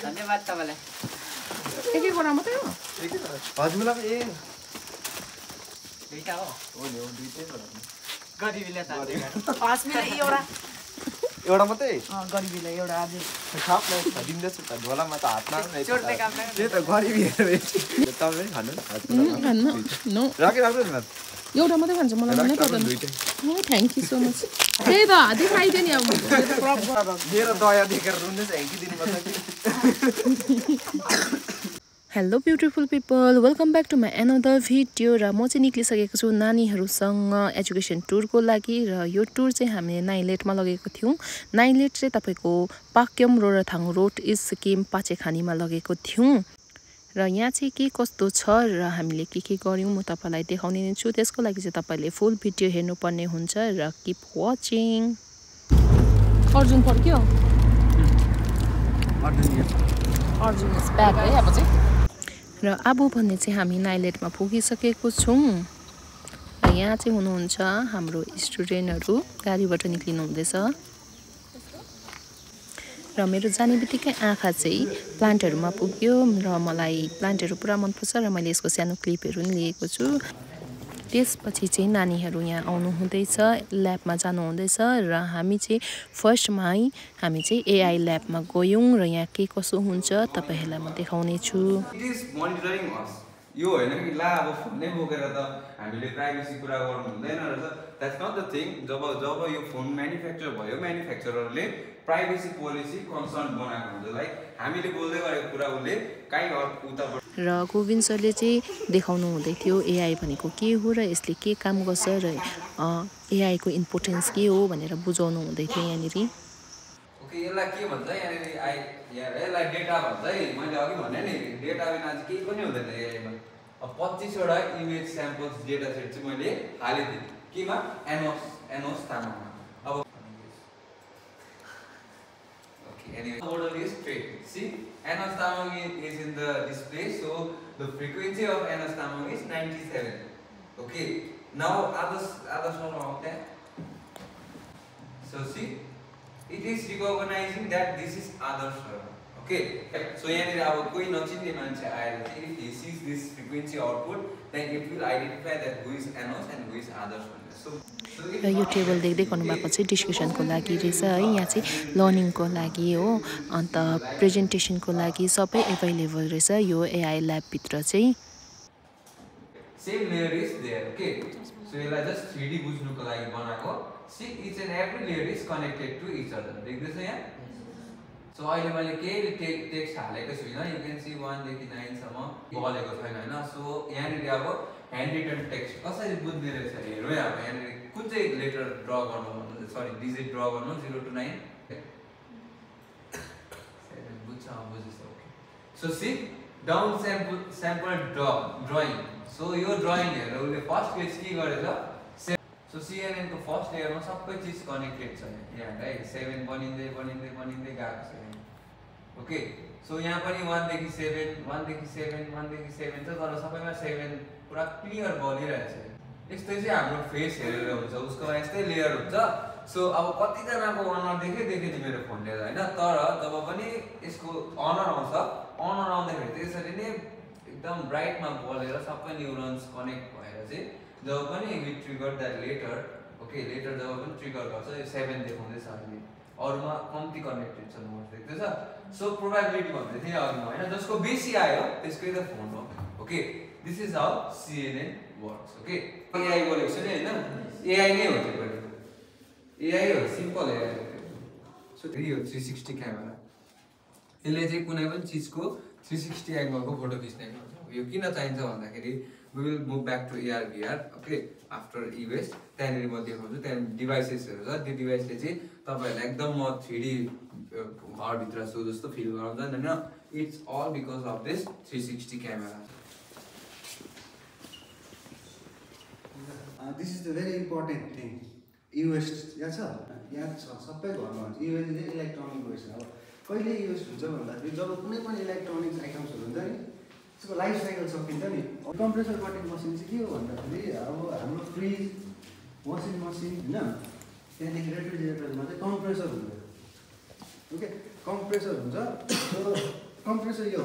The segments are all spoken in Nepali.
धन्यवाद तपाईलाई एकै कुरा मात्रै हो एकै त हजुरलाई ए दुईटा हो नि हो दुईटै हो गरिबीले त पाँचमीलाई एउटा एउटा मात्रै गरिबीलाई एउटा आज खाप्न दिँदैछु त झोलामा त हातमा चोर्ने काम नै त्यही त गरिबी हेरेर तपाईँ खानु खान्न नो राख्नु न एउटा मात्रै खान्छ मलाई नै पर्दैन थ्याङ्क यू सो मच त्यही त हातै खाइदियो नि अब मेरो दया देखेर रुन्दैछ हेकिदिनु पर्छ hello beautiful people welcome back to my another video र म चाहिँ निक्लिसकेको छु नानीहरूसँग एजुकेसन टुरको लागि र यो टुर चाहिँ हामीले नाइलेटमा लगेको थियौँ नाइलेट चाहिँ तपाईँको पाक्योम रोरथाङ रोड इज सिक्किम पाचेखानीमा लगेको थियौँ र यहाँ चाहिँ के कस्तो छ र हामीले के गर्यौँ म तपाईँलाई देखाउने नै छु त्यसको लागि चाहिँ तपाईँले फुल भिडियो हेर्नुपर्ने हुन्छ र किप वाचिङ अर्जुन फर्क्यो अर्जुन इज ब्याक है अब चाहिँ र अब भन्ने चाहिँ हामी नाइलेटमा पुगिसकेको छौँ र यहाँ चाहिँ हुनुहुन्छ हाम्रो स्टुडेन्टहरू गाडीबाट निक्लिनु हुँदैछ र मेरो जाने बित्तिकै आँखा चाहिँ प्लान्टहरूमा पुग्यो र मलाई प्लान्टहरू पुरा मनपर्छ र मैले यसको सानो क्लिपहरू पनि लिएको छु त्यसपछि चाहिँ नानीहरू यहाँ आउनु हुँदैछ ल्याबमा जानु हुँदैछ र हामी चाहिँ फर्स्टमै हामी चाहिँ एआई ल्याबमा गयौँ र यहाँ के कसो हुन्छ तपाईहरूलाई म देखाउने छु यो होइन कि ला अब फोनै बोकेर त हामीले प्राइभेसी कुरा गर्नु हुँदैन रहेछ द्याट्स नट द थिङ जब यो फोन म्यानुफ्याक्चर भयो म्यानुफ्याक्चररले प्राइभेसी पोलिसी कन्सर्न बनाएको हुन्छ लाइक हामीले बोल्दै गरेको कुरा उसले काहीँ उताबाट र गोविन्द सरले चाहिँ देखाउनु हुँदै थियो एआई भनेको के हो र यसले के काम गर्छ र एआईको इम्पोर्टेन्स के हो भनेर बुझाउनु हुँदै थियो यहाँनिर ओके यसलाई के भन्छ यहाँनिर यसलाई डेटा भन्छ है मैले अघि भने नि डेटा बिना चाहिँ केही पनि हुँदैन एआईमा अब 25वटा इमेज स्याम्पल्स डेटा सेट चाहिँ मैले हालिदिएँ केमा एनोस तामाङमा अब okay anyway model is straight see Enos Tamang is in the display so the frequency of Enos Tamang is 97 okay now others not out there so see it is recognizing that this is other server okay so here अब कोही नचिन्ने मान्छे आएर if he sees this frequency output then it will identify that who is anos and who is others so र यो टेबल देख्दै गर्नुभएको चाहिँ डिस्कसनको लागि रहेछ है यहाँ चाहिँ लर्निङको लागि हो अन्त प्रेजेन्टेसनको लागि सबै एभाइलेबल रहेछ यो एआई ल्याबभित्र चाहिँ same layer is there okay so यसलाई just 3D बुझ्नुको लागि बनाएको see each and every layer is connected to each other देख्दैछ यहाँ so अहिले मैले केही टेक्स्ट हालेको छुइनँ you can see 1 देखि 9 सम्म बोलेको छैन हैन so यहाँनिर अब ह्यान्ड रिटन टेक्स्ट कसरी बुझ्ने रहेछ हेरौँ है अब यहाँनिर कुन चाहिँ लेटर ड्र गर्नु सरी डिजिट ड्र गर्नु 0 to 9 बुझ्छ बुझ्छ okay so see down sample drawing so यो ड्राइङ हेरेर उसले फर्स्ट पेज के गरेछ so CNN को फर्स्ट लेयरमा सबै चीज कनेक्टेड छ यहाँ है 7 बनिँदै गएको छ ओके सो यहाँ पनि 1 देखि 7 छ तर सबैमा 7 पुरा क्लियर बनिरहेछ यस्तै चाहिँ हाम्रो फेस हेरेर हुन्छ उसको यस्तै लेयर हुन्छ सो अब कति जनाको अनर देखे नि मेरो फोनले हैन तर जब पनि यसको अनर आउँदाखेरि त्यसरी नै एकदम ब्राइटमा बलेर सबै न्युरोन्स कनेक्ट भएर चाहिँ जब पनि we trigger that later okay later जब पनि ट्रिगर गर्छ यो 7 देखाउँदै छ अहिले अरुमा कम्ति कनेक्टेड छ नोट देख्दैछ सो प्रोबेबिलिटी भन्दै थिए अघि हैन जसको बेसी आयो त्यसकै त फोन हो okay this is how CNN works okay AI बोलेको छ नि हैन एआई नै हो त्यो पनि एआई हो सिम्पल एआई सो यो 360 क्यामेरा यसले चाहिँ कुनै पनि चीजको 360 एंगलको फोटो खिच्ने गर्छ यो किन चाहिन्छ भन्दाखेरि we will move back to AR VR okay after e-waste त्यहाँनिर म देखाउँछु त्यहाँ डिभाइसेसहरु छ त्यो डिभाइसले चाहिँ तपाईहरुलाई एकदम म 3D घर भित्र छु जस्तो फिल गराउँछ हैन it's all because of this 360 camera this is the very important thing e-waste याद छ सबै घरमा हुन्छ e-waste चाहिँ इलेक्ट्रोनिक वेस्ट अब कहिले e-waste हुन्छ भन्दाखेरि जब कुनै पनि इलेक्ट्रोनिक्स आइटम्सहरु हुन्छ नि त्यसको लाइफ साइकल सकिन्छ नि कम्प्रेसर कटिङ मसिन चाहिँ के हो भन्दाखेरि अब हाम्रो फ्रिज वासिङ मसिन हैन त्यहाँदेखि रेफ्रिजरेटरमा चाहिँ कम्प्रेसर हुन्छ ओके कम्प्रेसर हुन्छ कम्प्रेसर यो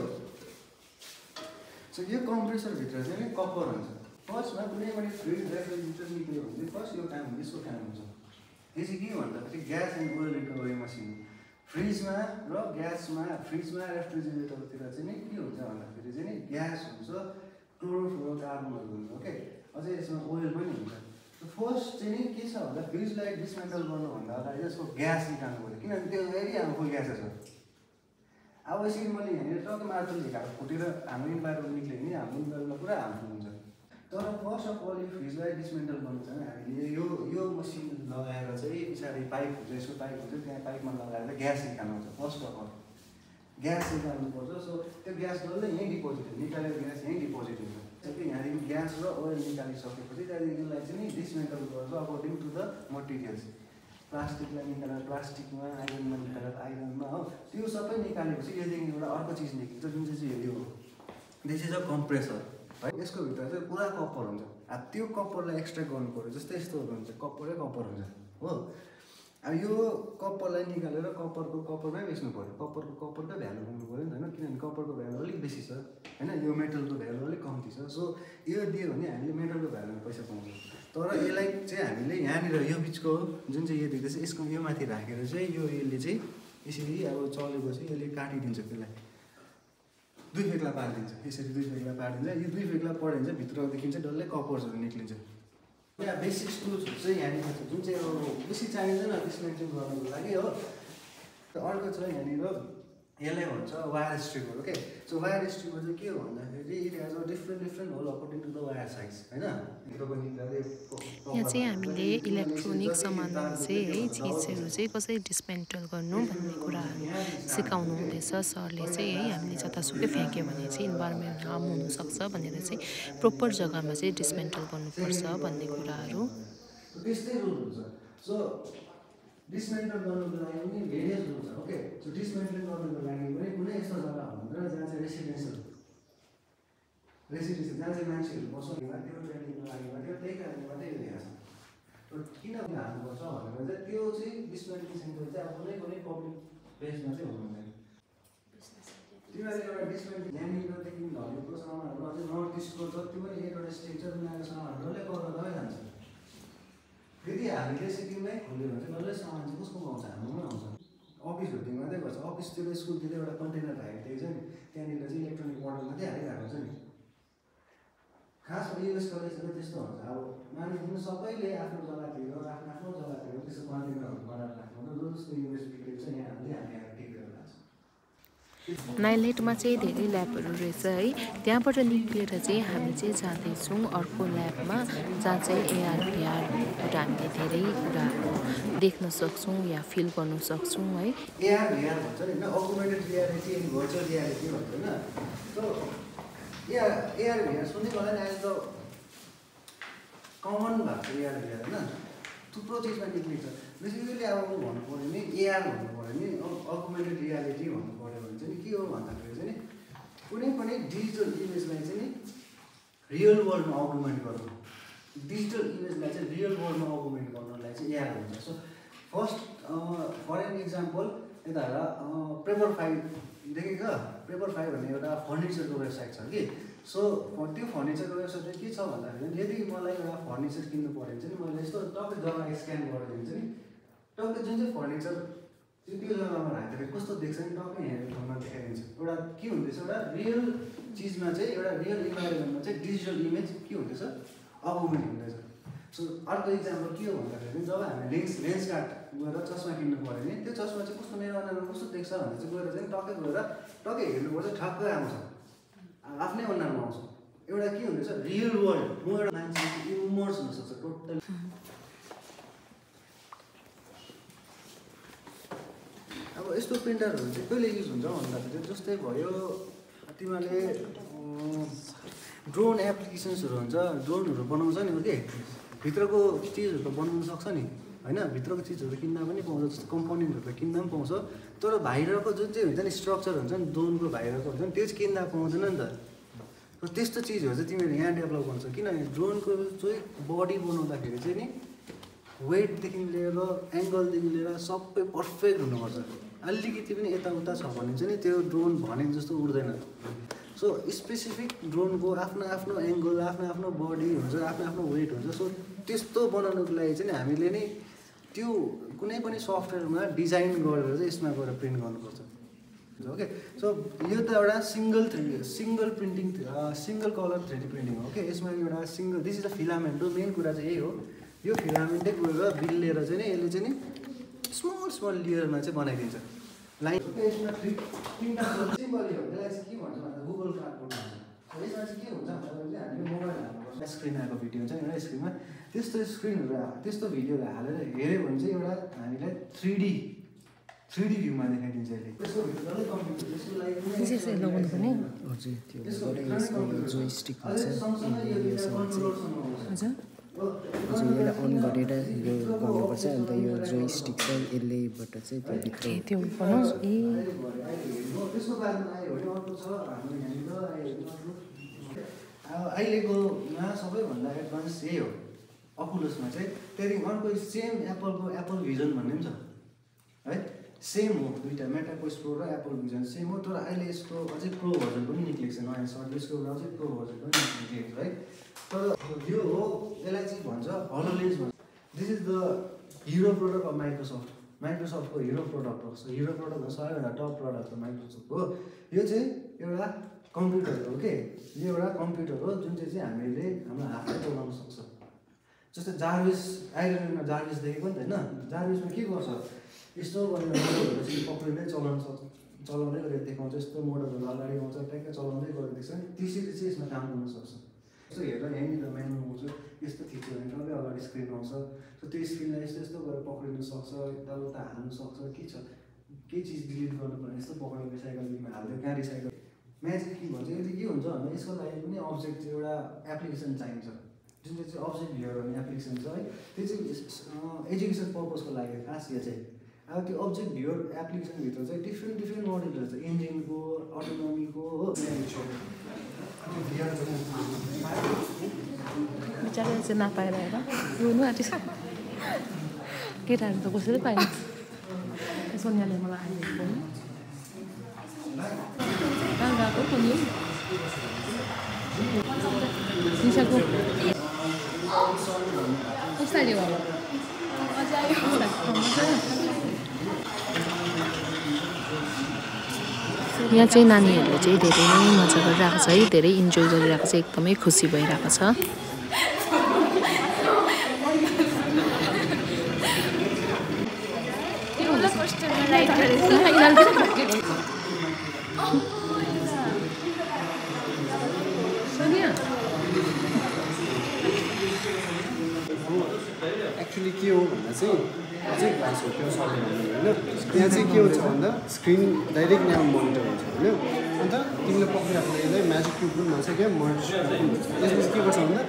सो यो कम्प्रेसरभित्र चाहिँ नि कपर हुन्छ फर्स्टमा कुनै पनि फ्रिज रेफ्रिजरेटर निक्ल्यो भने चाहिँ फर्स्ट यो काम यसको काम हुन्छ यो चाहिँ के भन्दाखेरि gas and oil recovery machine फ्रिजमा र ग्यासमा फ्रिजमा रेफ्रिजरेटरतिर चाहिँ नि के हुन्छ भन्दाखेरि चाहिँ नि ग्यास हुन्छ क्लोरोफ्लोरोकार्बनहरू हुन्छ ओके अझै यसमा ओइल पनि हुन्छ फर्स्ट चाहिँ नि के छ भन्दा फ्रिजलाई डिसमेन्टल गर्नुभन्दा अगाडि यसको ग्यास निकाल्नु पऱ्यो किनभने त्यो फेरि हार्मफुल ग्यासेस हो अब यसरी मैले यहाँनिर टक्क मार्तल झिकाएर फुटेर हाम्रो इन्भाइरोमेन्ट निक्ल्यो भने हाम्रो इन्भाइरोमेन्टमा पुरा हार्मफुल हुन्छ तर फर्स्ट अफ अल यो फ्रिजलाई डिसमेन्टल गर्नु छ भने हामीले यो मसिन लगाएर चाहिँ पछाडि पाइप हुन्छ यसको पाइप हुन्छ त्यहाँ पाइपमा लगाएर ग्यास निकाल्नु हुन्छ फर्स्ट अफ अल ग्यास निकाल्नुपर्छ सो त्यो ग्यास डल्लै यहीँ डिपोजिट हुन्छ निकालेर ग्यास यहीँ डिपोजिट हुन्छ त्यहाँदेखि यहाँदेखि ग्यास र ओइल निकालिसकेपछि त्यहाँदेखि यसलाई चाहिँ नि डिसमेन्टल गर्छ अकर्डिङ टु द मटेरियल्स प्लास्टिकलाई निकालेर प्लास्टिकमा आइरनमा निकालेर आइरनमा हो त्यो सबै निकालेपछि योदेखि एउटा अर्को चिज निस्किन्छ जुन चाहिँ यो हो दिस इज अ कम्प्रेसर है यसको भित्र चाहिँ पुरा कपर हुन्छ अब त्यो कपरलाई एक्सट्र्याक्ट गर्नु पऱ्यो जस्तै यस्तोहरू हुन्छ कपरै कपर हुन्छ हो अब यो कपरलाई निकालेर कपरमै बेच्नु पऱ्यो कपरकै भ्यालु हुनु पऱ्यो नि त होइन किनभने कपरको भ्यालु अलिक बेसी छ होइन यो मेटलको भ्यालु अलिक कम्ती छ सो यो दियो भने हामीले मेटलको भ्यालुमा पैसा पाउँछौँ तर यसलाई चाहिँ हामीले यहाँनिर यो बिचको जुन चाहिँ यो देख्दैछ यसको यो माथि राखेर चाहिँ यसले चाहिँ यसरी अब चलेपछि यसले काटिदिन्छ त्यसलाई दुई फेक्ला पारिदिन्छ यसरी दुई फेक्ला पारिदिन्छ यो दुई फेक्ला पऱ्यो भने चाहिँ भित्रदेखि चाहिँ डल्लै कपर्सहरू निक्लिन्छ यहाँ बेसिक टुल्सहरू चाहिँ यहाँनिर छ जुन चाहिँ अब बेसी चाहिँदैन डिसमेन्टल गर्नुको लागि हो अर्को छ यहाँनिर यसलाई भन्छ wire stripper okay so wire stripper चाहिँ के हो भन्दाखेरि it has a different hole according to the wire size होइन यहाँ चाहिँ हामीले इलेक्ट्रोनिक सामानहरू चाहिँ है चिजहरू चाहिँ कसरी डिस्मेन्टल गर्नु भन्ने कुराहरू सिकाउनु हुँदैछ सरले चाहिँ है हामीले जतासुकै फ्याँक्यो भने चाहिँ इन्भाइरोमेन्ट हार्म हुनसक्छ भनेर चाहिँ प्रोपर जग्गामा चाहिँ डिस्मेन्टल गर्नुपर्छ भन्ने कुराहरू त्यस्तै रुल हुन्छ सो डिसमेन्टल गर्नुको लागि पनि भेरियस रुल छ ओके सो डिसमेन्टल गर्नुको लागि पनि कुनै यस्तो जग्गा हुँदैन जहाँ चाहिँ रेसिडेन्सियल जहाँ चाहिँ मान्छेहरू बस्नु त्यो ट्रेनिङको लागि मात्रै त्यही कारणले मात्रै यो ल्याएको छ किन हाल्नुपर्छ भनेर चाहिँ त्यो चाहिँ डिसमेन्टल सेन्टर चाहिँ अब कुनै पब्लिक प्लेसमा चाहिँ हुनुहुँदैन तिनीहरूले एउटा डिसमेन्टल यहाँनिरदेखि धरेको सामानहरू अझै नर्थ इस्टको जति पनि एकवटा स्टेट छ उनीहरूको सामानहरू डल्लै कलकत्तामै जान्छ यदि हामीले सिक्किममै खोल्यो भने चाहिँ डल्लै सामान चाहिँ कसको आउँछ हाम्रोमै आउँछ अफिसहरूदेखि मात्रै गर्छ अफिसतिर स्कुलतिर एउटा कन्टेनर राखेको थियो नि त्यहाँनिर चाहिँ इलेक्ट्रोनिक मोडल मात्रै हालिरहेको हुन्छ नि खासमा युएस कलेजतिर त्यस्तो हुन्छ अब मानिलिनु सबैले आफ्नो जग्गातिर आफ्नो जग्गातिर त्यस्तो कन्टेनरहरू बनाएर राख्नु हुन्छ जस्तो युएस बिग्रेको छ यहाँ हामीले टिकेर राख्छ नाइलेटमा चाहिँ धेरै ल्याबहरू रहेछ है त्यहाँबाट निक्लिएर चाहिँ हामी चाहिँ जाँदैछौँ अर्को ल्याबमा जहाँ चाहिँ एआरभिआरबाट हामीले धेरै कुराहरू देख्न सक्छौँ या फिल गर्न सक्छौँ है एआरभिआर भन्छ नि होइन augmented reality and virtual reality भन्छ होइन सो एआरभिआर सुनेको होला नि अहिले त कमन भएको छ एआरभिआर होइन थुप्रो चिजमा निक्लिन्छ बेसिकली अब भन्नु पऱ्यो नि एआर भन्नु पऱ्यो नि अगुमेन्टेड रियालिटी भन्नु पऱ्यो भने चाहिँ के हो भन्दाखेरि चाहिँ नि कुनै पनि डिजिटल इमेजलाई चाहिँ नि रियल वर्ल्डमा अगुमेन्ट गर्नु डिजिटल इमेजलाई चाहिँ रियल वर्ल्डमा अगुमेन्ट गर्नलाई चाहिँ एआर हुन्छ so first for an example यता पेपर5 देखेको पेपर5 भन्ने एउटा फर्निचरको वेबसाइट छ कि सो त्यो फर्निचरको वेबसाइट चाहिँ के छ भन्दाखेरि यदि मलाई एउटा फर्निचर किन्नु पऱ्यो भने चाहिँ मैले यस्तो टक्कै जग्गा स्क्यान गरेर दिन्छु नि टक्कै जुन चाहिँ फर्निचर त्यो जग्गामा राख्दाखेरि कस्तो देख्छ नि टक्कै यहाँ ठाउँमा देखाइदिन्छ एउटा के हुँदैछ एउटा रियल चिजमा चाहिँ एउटा रियल इन्भाइरोमेन्टमा चाहिँ डिजिटल इमेज के हुँदैछ अगुमेन्ट हुँदैछ सो अर्को इक्जाम्पल के हो भन्दाखेरि जब हामी लेन्स कार्ड गएर चस्मा किन्नु पऱ्यो भने त्यो चस्मा चाहिँ कस्तो मेरो अनुहारमा कस्तो देख्छ भनेर चाहिँ गएर चाहिँ टक्कै हेर्नुपर्छ ठक्कै आउँछ आफ्नै अनुहारमा आउँछ एउटा के हुँदैछ रियल वर्ल्ड म एउटा मान्छे इमर्स हुनसक्छ टोटल अब यस्तो प्रिन्टरहरू चाहिँ कहिले युज हुन्छ भन्दाखेरि जस्तै भयो तिमीहरूले ड्रोन एप्लिकेसन्सहरू हुन्छ ड्रोनहरू बनाउँछ नि के भित्रको चिजहरू त बनाउनु सक्छ नि होइन भित्रको चिजहरू किन्दा पनि पाउँछ जस्तो कम्पोनेन्टहरू त किन्दा पनि पाउँछ तर बाहिरको जुन चाहिँ हुन्छ नि स्ट्रक्चर हुन्छ नि ड्रोनको बाहिरको हुन्छ नि त्यो चाहिँ किन्दा पाउँदैन नि त त्यस्तो चिजहरू चाहिँ तिमीहरू यहाँ डेभलप गर्छ किनभने ड्रोनको चाहिँ बडी बनाउँदाखेरि चाहिँ नि वेटदेखि लिएर एङ्गलदेखि लिएर सबै पर्फेक्ट हुनुपर्छ अलिकति पनि यताउता छ भने चाहिँ त्यो ड्रोन भने जस्तो उड्दैन सो स्पेसिफिक ड्रोनको आफ्नो आफ्नो एङ्गल आफ्नो आफ्नो बडी हुन्छ आफ्नो आफ्नो वेट हुन्छ सो त्यस्तो बनाउनको लागि चाहिँ हामीले नै त्यो कुनै पनि सफ्टवेयरमा डिजाइन गरेर चाहिँ यसमा गएर प्रिन्ट गर्नुपर्छ ओके सो यो त एउटा single printing single colour 3D printing हो ओके यसमा एउटा single this is the filament हो मेन कुरा चाहिँ यही हो यो फिलामेन्टै गएर बिल्लेर चाहिँ नि यसले चाहिँ नि स्मल लेयरमा चाहिँ बनाइदिन्छ लाइन यसमा तिनवटा सिम्बल हो त्यसलाई चाहिँ के भन्छ भन्दा गुगल कार्डबोर्ड भन्छ यसमा चाहिँ के हुन्छ भन्दाखेरि चाहिँ हामीले मोबाइल हाल्नुपर्छ स्क्रिन आएको भिडियो हुन्छ एउटा स्क्रिनमा त्यस्तो स्क्रिनहरू त्यस्तो भिडियोहरू हालेर हेऱ्यो भने चाहिँ एउटा हामीलाई 3D भ्यूमा देखाइदिन्छ यसले त्यसको भित्र डल्लै कम्प्युटर त्यसको लागि त्यसै लगाउनु पर्ने हजुर त्यो जोइस्टिक हुन्छ हजुर यसलाई अन गरेर यो गर्नुपर्छ अन्त यो जोइस्टिक चाहिँ यसलेबाट चाहिँ त्यो भित्र त्यो भन्नु ए त्यसको बारेमा आयो भने अर्को छ हाम्रो यहाँनिर अहिलेकोमा सबैभन्दा एडभान्स यही हो अकुलसमा चाहिँ त्यहाँदेखि अर्को सेम एप्पल भिजन भन्ने पनि छ है सेम हो दुईवटा मेटाक्वेस्ट प्रो र एप्पल भिजन सेम हो तर अहिले यसको अझै प्रो भर्जन पनि निक्लेको छ नयाँ सर्भिसको अझै प्रो भर्जन पनि निक्लेको छ है तर यो हो यसलाई चाहिँ भन्छ हलोलेन्स भन्छ this is the hero product of माइक्रोसफ्टको हिरो प्रोडक्ट हो सो हिरो प्रोडक्ट सबैभन्दा टप प्रोडक्ट हो माइक्रोसफ्टको यो चाहिँ एउटा कम्प्युटर हो के यो एउटा कम्प्युटर हो जुन चाहिँ हामीले हाम्रो हातले चलाउन सक्छ जस्तै जार्भिस आइरनमा जार्भिस देखेको नि त होइन जार्भिसमा के गर्छ यस्तो गरेर मोडलहरू चाहिँ पक्रिँदै चलाउँदै गरेर देखाउँछ यस्तो मोडलहरू अगाडि आउँछ ट्याक्कै चलाउँदै गरेर देख्छ नि त्यसरी चाहिँ यसमा काम गर्न सक्छ यस्तो हेर्दा यहीँनिर मेनु आउँछ यस्तो थिच्यो भने टक्कै अगाडि स्क्रिन आउँछ सो त्यो स्क्रिनलाई यस्तो यस्तो गरेर पक्रिनु सक्छ यताउता हाल्नु सक्छ के छ केही चिज डिलिट गर्नुपर्ने यस्तो पक्रेर रिसाइकलिङमा हाल्दै कहाँ रिसाइकल म्याजिक की भन्छ यो चाहिँ के हुन्छ भन्दा यसको लागि पनि अब्जेक्ट चाहिँ एउटा एप्लिकेसन चाहिन्छ जुन चाहिँ अब्जेक्ट भ्युअर भन्ने एप्लिकेसन छ है त्यो चाहिँ एजुकेसन पर्पजको लागि खास यो चाहिँ अब त्यो अब्जेक्ट भ्युअर एप्लिकेसनभित्र चाहिँ डिफ्रेन्ट मोडलहरू छ इन्जिनको अटोनोमीको हो बिचारा चाहिँ नपाएर होइन रुनु आँटिस केटाहरू त कसैले पाइन्छ सोनियाले मलाई अहिले बोल्नु कहाँ गएको पनि निसाको कस्तो लाग्यो यहाँ चाहिँ नानीहरूले चाहिँ धेरै नै मजा गरिरहेको छ है धेरै इन्जोय गरिरहेको छ एकदमै खुसी भइरहेको छ एक्चुअली के हो भन्दा चाहिँ अझै ग्लास हो त्यो सर्भे भन्ने होइन यहाँ चाहिँ के हुन्छ भन्दा स्क्रिन डाइरेक्ट यहाँ मोनिटर हुन्छ होइन अन्त तिमीले पक्रिरहेको यसलाई म्याजिक क्युब पनि भन्छ क्या मर्ज पनि भन्छ यसमा के गर्छ भन्दा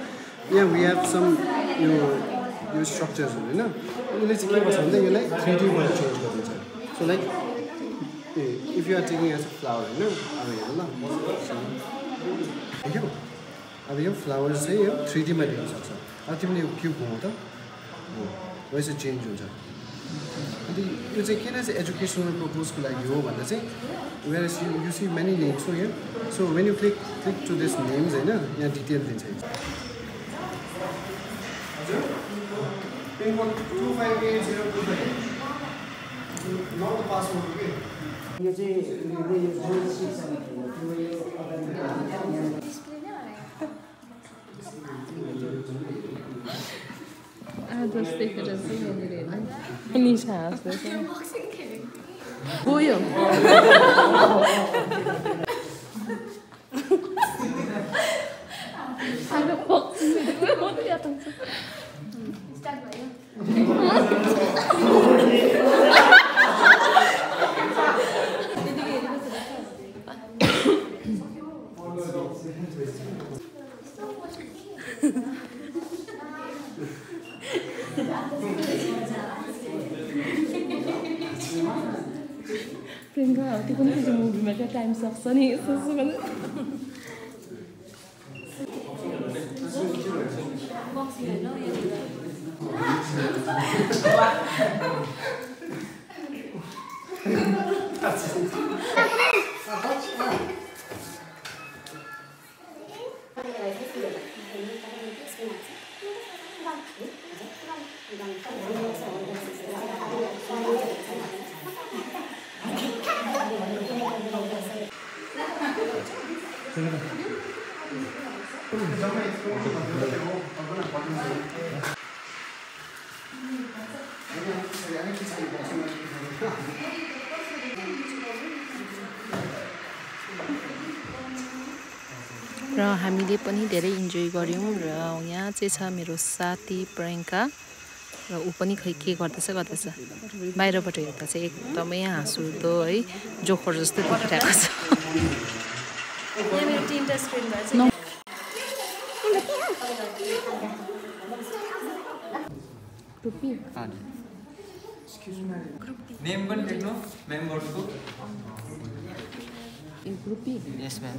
यहाँ वी हेभ सम यो स्ट्रक्चर्सहरू होइन यसले चाहिँ के गर्छ भन्दा यसलाई 3Dबाट चेन्ज गरिदिन्छ so like if you are taking as a flower होइन अब हेर ल देख्यौ अब यो फ्लावर चाहिँ यो 3Dमा देख्न सक्छ अब तिमीले यो क्युब घुमाउ त वैसे चेन्ज हुन्छ अन्त यो चाहिँ किन चाहिँ एजुकेसनल पर्पजको लागि हो भन्दा चाहिँ where you see many names हो यहाँ so when you click to this names होइन यहाँ डिटेल दिन्छ हजुर पिनकोड 2580 पासवर्ड के यो चाहिँ जस्तै गरेर चाहिँ यहाँनिर हेर्नु निशा हाँस्दैछ गयो प्रियङ्का त्यो कुनै चाहिँ मुभीमा क्या टाइम सक्छ नि यसो र हामीले पनि धेरै इन्जोय गर्यौं र यहाँ चाहिँ छ मेरो साथी प्रियङ्का र ऊ पनि खै के गर्दैछ बाहिरबाट हेर्दा चाहिँ एकदमै हाँसउठ्दो है जोकर जस्तो देखिरहेको छ यहाँ मेरो तीनटा स्क्रिन भएर चाहिँ नेम पनि लेख्नु मेम्बर्सको यस म्याम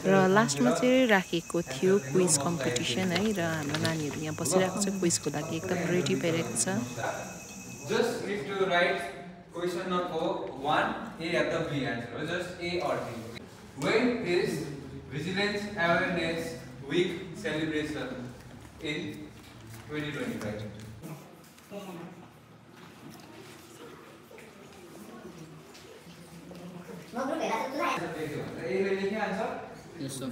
र लास्टमा चाहिँ राखेको थियो क्विज कम्पिटिसन है र हाम्रो नानीहरू यहाँ बसिरहेको छ क्विजको लागि एकदम रेडी भइरहेको छ just need to write question number 1 A at the B answer just A or B. When is Vigilance Awareness Week celebration in 2025? Yes, sir.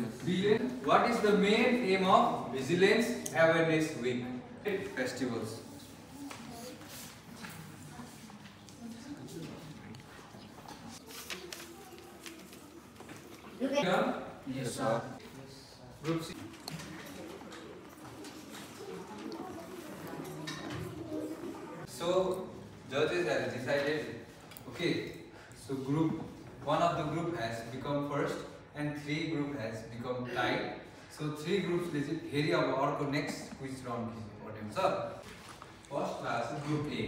What is the main aim of Vigilance Awareness Week festivals? Yes, sir. Group C. So judges have decided. Okay. So group 1 of the group has become first and 3 group has become tied. So 3 groups ले चाहिँ फेरि अब अर्को next quiz round खेल्नुपर्ने हुन्छ. First class is group A.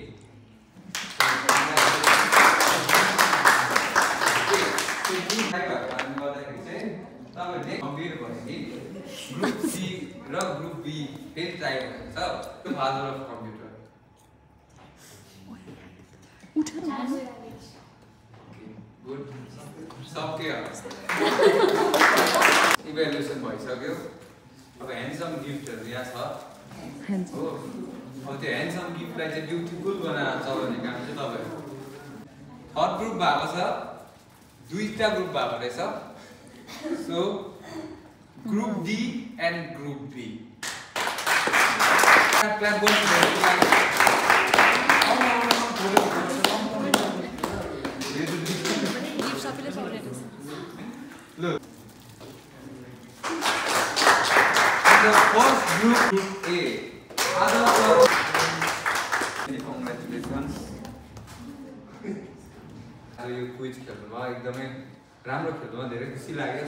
So group A भएको कारणले गर्दाखेरि चाहिँ तपाईहरुले गम्भीर भयो कि group C र group B फेरि टाइ भएको छ. त्यो फादर अफ कम्प्युटर. Good. सक्यो. इभ्यालुएसन भइसक्यो. अब ह्यान्डसम गिफ्टहरु यहाँ छ. हो. अब त्यो ह्यान्डसम गिफ्टलाई चाहिँ ब्युटिफुल बनाएर चलाउने काम चाहिँ तपाईहरु. थर्ड ग्रुप भएको छ. दुईटा ग्रुप भएको रहेछ. So group D and group B. Clap going Look. The first group A. Congratulations. अब यो क्विज खेल्नुमा एकदमै राम्रो खेल्नुमा धेरै खुसी लाग्यो.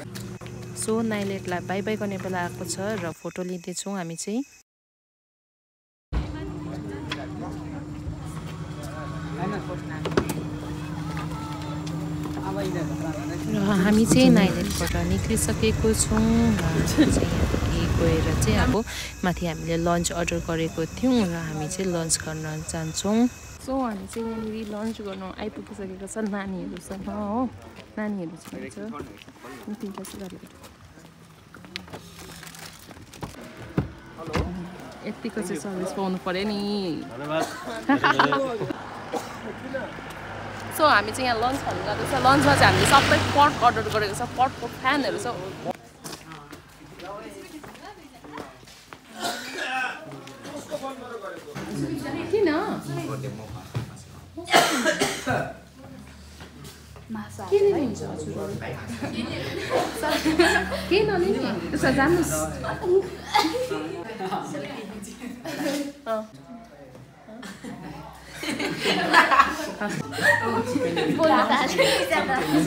सो नाइलेटलाई बाई बाई गर्ने बेला आएको छ र फोटो लिँदैछौँ हामी चाहिँ र हामी चाहिँ नाइलेटबाट निक्लिसकेको छौँ र यहाँदेखि गएर चाहिँ अब माथि हामीले लन्च अर्डर गरेको थियौँ र हामी चाहिँ लन्च गर्न जान्छौँ. सो हामी चाहिँ यहाँनिर लन्च गर्नु आइपुगिसकेको छ नानीहरूसँग हो. नानीहरू चाहिँ यतिको चाहिँ सर्भिस पाउनु पर्यो नि. सो हामी चाहिँ यहाँ लन्च खानु जाँदैछ. लन्चमा चाहिँ हामीले सबै पट अर्डर गरेको छ. पटको फ्यानहरू छ. किन के लिनुहुन्छ हजुरहरू? के नलिने त्यसो जानुहोस्.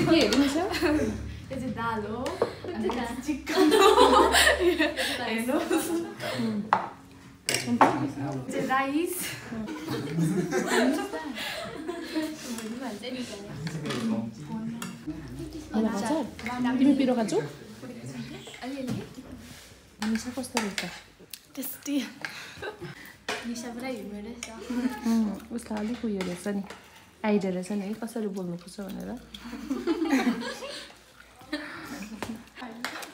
के हेर्नुहुन्छ? यो चाहिँ दाल हो अनि चिकन हो. हेर्नुहोस् चाहिँ राइस. तिमी पिरो खान्छौ? अलिअलि मिठो कस्तो रहेछ? टेस्टी. निशा पुरा हिँड्नु रहेछ उसलाई अलिक उयो रहेछ नि आइडिया रहेछ नि है कसरी बोल्नुपर्छ भनेर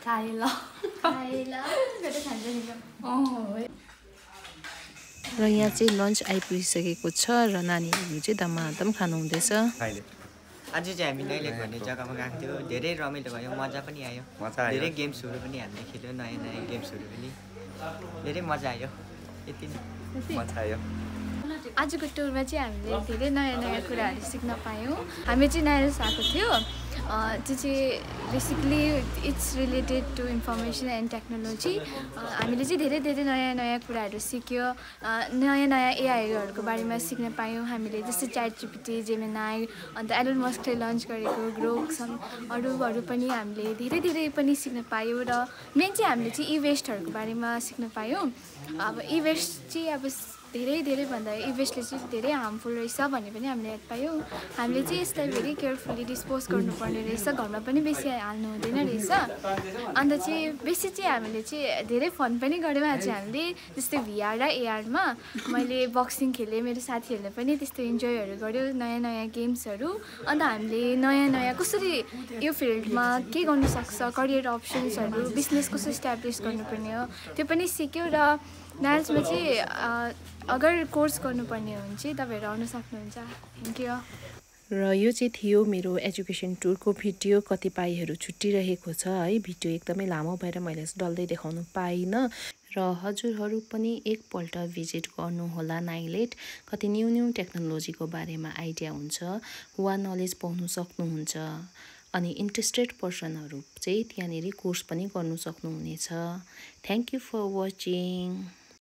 खाए ल खान्छ नि र यहाँ चाहिँ लन्च आइपुगिसकेको छ र नानीहरू चाहिँ दमादम खानुहुँदैछ आज चाहिँ हामी नाइलेट भन्ने जग्गामा गएको थियो धेरै रमाइलो भयो मजा पनि आयो धेरै गेम्सहरू पनि हामीले खेल्यौँ नयाँ नयाँ गेम्सहरू पनि धेरै मजा आयो यति नै मजा आयो आजको टुरमा चाहिँ हामीले धेरै नयाँ नयाँ कुराहरू सिक्न पायौँ हामी चाहिँ नाइलेट्स आएको थियो त्यो चाहिँ basically it's related to information and technology हामीले चाहिँ धेरै धेरै नयाँ नयाँ कुराहरू सिक्यो नयाँ नयाँ एआईहरूको बारेमा सिक्न पायौँ हामीले जस्तै ChatGPT जेमिनाई अन्त एलन मस्कले लन्च गरेको ग्रोक अरू पनि हामीले धेरै धेरै पनि सिक्न पायौँ र मेन चाहिँ हामीले चाहिँ इवेस्टहरूको बारेमा सिक्न पायौँ अब इवेस्ट चाहिँ अब धेरै भन्दा इवेस्टले चाहिँ धेरै हार्मफुल रहेछ भन्ने पनि हामीले याद पायौँ हामीले चाहिँ यसलाई भेरी केयरफुली डिस्पोज गर्नुपर्ने रहेछ घरमा पनि बेसी हाल्नु हुँदैन रहेछ अन्त चाहिँ बेसी चाहिँ हामीले चाहिँ धेरै फन पनि गऱ्यौँ आज हामीले जस्तै VR र ARमा मैले बक्सिङ खेलेँ मेरो साथीहरूले पनि त्यस्तो इन्जोयहरू गर्यो नयाँ नयाँ गेम्सहरू अन्त हामीले नयाँ नयाँ कसरी यो फिल्डमा के गर्नु सक्छ करियर अप्सन्सहरू बिजनेस कसरी इस्टाब्लिस गर्नुपर्ने हो त्यो पनि सिक्यो र नाइल्समा चाहिँ अगर कोर्स गर्नुपर्ने हो भने चाहिँ तपाईँहरू आउन सक्नुहुन्छ थ्याङ्क यू र यो चाहिँ थियो मेरो एजुकेसन टुरको भिडियो कतिपयहरू छुट्टिरहेको छ है भिडियो एकदमै लामो भएर मैले डल्लै देखाउनु पाइनँ र हजुरहरू पनि एकपल्ट भिजिट गर्नुहोला नाइलेट कति न्यू टेक्नोलोजीको बारेमा आइडिया हुन्छ वा नलेज पाउनु सक्नुहुन्छ अनि इन्ट्रेस्टेड पर्सनहरू चाहिँ त्यहाँनेरि कोर्स पनि गर्नु सक्नुहुनेछ थ्याङ्क यू फर वाचिङ